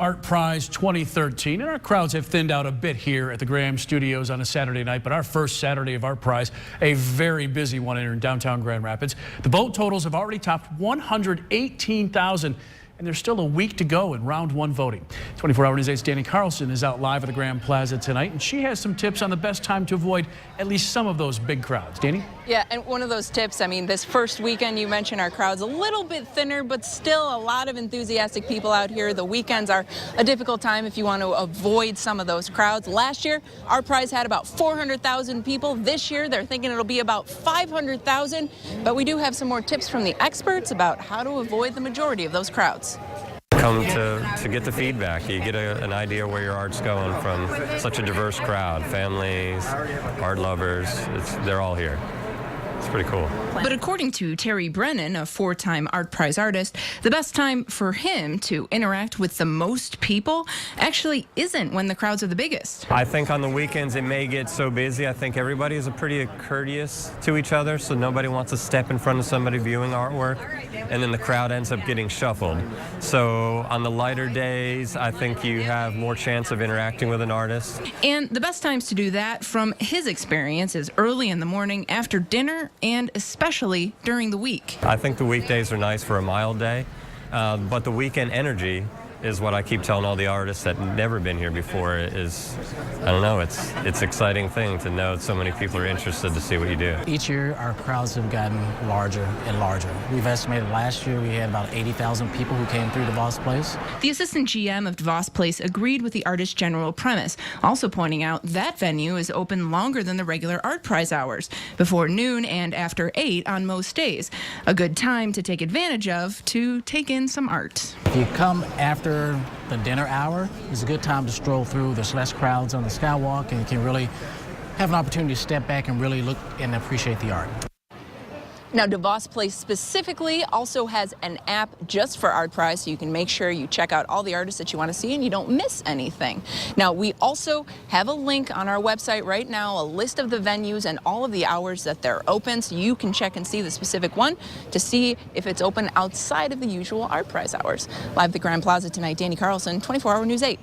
ArtPrize 2013, and our crowds have thinned out a bit here at the Graham Studios on a Saturday night, but our first Saturday of ArtPrize, a very busy one here in downtown Grand Rapids. The vote totals have already topped 118,000, and there's still a week to go in round one voting. 24 Hour News 8's Danny Carlson is out live at the Graham Plaza tonight, and she has some tips on the best time to avoid at least some of those big crowds. Danny? Yeah, and one of those tips, I mean, this first weekend you mentioned our crowd's a little bit thinner, but still a lot of enthusiastic people out here. The weekends are a difficult time if you want to avoid some of those crowds. Last year, ArtPrize had about 400,000 people. This year, they're thinking it'll be about 500,000, but we do have some more tips from the experts about how to avoid the majority of those crowds. Come to get the feedback. You get an idea where your art's going from such a diverse crowd. Families, art lovers, they're all here. It's pretty cool. But according to Terry Brennan, a four-time ArtPrize artist, the best time for him to interact with the most people actually isn't when the crowds are the biggest. I think on the weekends it may get so busy. I think everybody is pretty courteous to each other, so nobody wants to step in front of somebody viewing artwork, and then the crowd ends up getting shuffled. So on the lighter days, I think you have more chance of interacting with an artist. And the best times to do that, from his experience, is early in the morning, after dinner, and especially during the week. I think the weekdays are nice for a mild day, but the weekend energy is what I keep telling all the artists that never been here before is, I don't know, it's an exciting thing to know so many people are interested to see what you do. Each year our crowds have gotten larger and larger. We've estimated last year we had about 80,000 people who came through DeVos Place. The assistant GM of DeVos Place agreed with the artist's general premise, also pointing out that venue is open longer than the regular ArtPrize hours, before noon and after 8 on most days. A good time to take advantage of to take in some art. If you come after the dinner hour, it's a good time to stroll through. There's less crowds on the skywalk, and you can really have an opportunity to step back and really look and appreciate the art. Now, DeVos Place specifically also has an app just for ArtPrize, so you can make sure you check out all the artists that you want to see and you don't miss anything. Now, we also have a link on our website right now, a list of the venues and all of the hours that they're open, so you can check and see the specific one to see if it's open outside of the usual ArtPrize hours. Live at the Grand Plaza tonight, Danny Carlson, 24 Hour News 8.